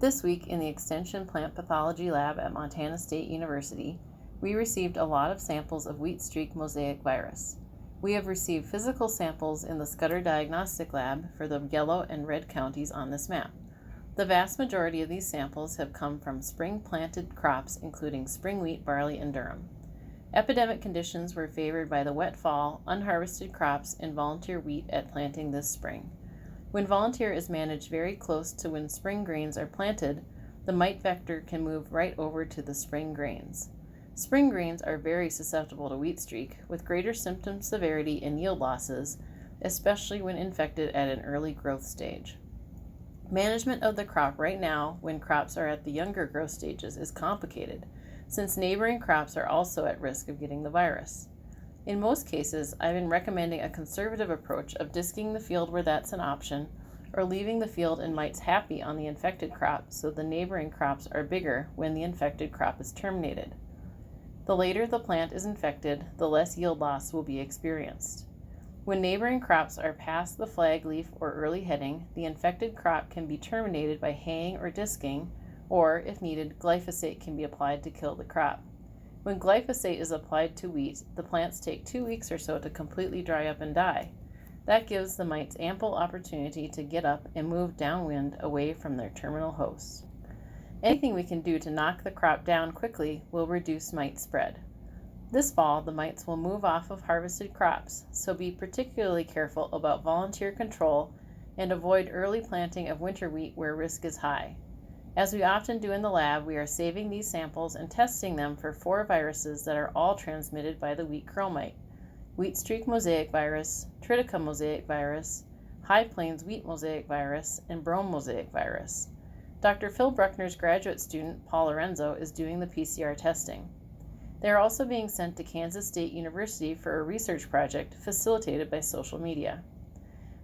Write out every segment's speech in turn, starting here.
This week in the Extension Plant Pathology Lab at Montana State University, we received a lot of samples of wheat streak mosaic virus. We have received physical samples in the Scudder Diagnostic Lab for the yellow and red counties on this map. The vast majority of these samples have come from spring-planted crops including spring wheat, barley, and durum. Epidemic conditions were favored by the wet fall, unharvested crops, and volunteer wheat at planting this spring. When volunteer is managed very close to when spring grains are planted, the mite vector can move right over to the spring grains. Spring grains are very susceptible to wheat streak, with greater symptom severity and yield losses, especially when infected at an early growth stage. Management of the crop right now, when crops are at the younger growth stages, is complicated, since neighboring crops are also at risk of getting the virus. In most cases, I've been recommending a conservative approach of disking the field where that's an option, or leaving the field and mites happy on the infected crop so the neighboring crops are bigger when the infected crop is terminated. The later the plant is infected, the less yield loss will be experienced. When neighboring crops are past the flag leaf or early heading, the infected crop can be terminated by haying or disking, or, if needed, glyphosate can be applied to kill the crop. When glyphosate is applied to wheat, the plants take 2 weeks or so to completely dry up and die. That gives the mites ample opportunity to get up and move downwind away from their terminal hosts. Anything we can do to knock the crop down quickly will reduce mite spread. This fall, the mites will move off of harvested crops, so be particularly careful about volunteer control and avoid early planting of winter wheat where risk is high. As we often do in the lab, we are saving these samples and testing them for 4 viruses that are all transmitted by the wheat curl mite: wheat streak mosaic virus, triticum mosaic virus, high plains wheat mosaic virus, and brome mosaic virus. Dr. Phil Bruckner's graduate student, Paul Lorenzo, is doing the PCR testing. They are also being sent to Kansas State University for a research project facilitated by social media.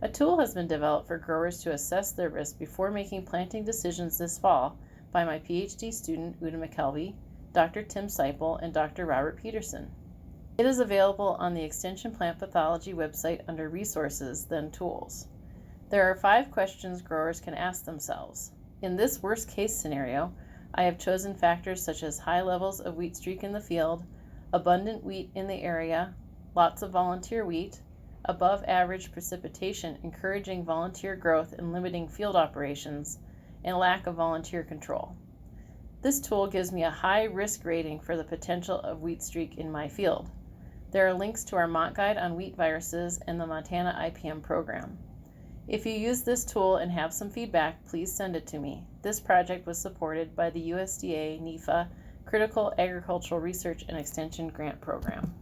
A tool has been developed for growers to assess their risk before making planting decisions this fall by my PhD student Uda McKelvey, Dr. Tim Seipel, and Dr. Robert Peterson. It is available on the Extension Plant Pathology website under Resources, then Tools. There are 5 questions growers can ask themselves. In this worst-case scenario, I have chosen factors such as high levels of wheat streak in the field, abundant wheat in the area, lots of volunteer wheat, above average precipitation encouraging volunteer growth and limiting field operations, and lack of volunteer control. This tool gives me a high risk rating for the potential of wheat streak in my field. There are links to our mock guide on wheat viruses and the Montana IPM program. If you use this tool and have some feedback, please send it to me. This project was supported by the USDA NIFA Critical Agricultural Research and Extension Grant Program.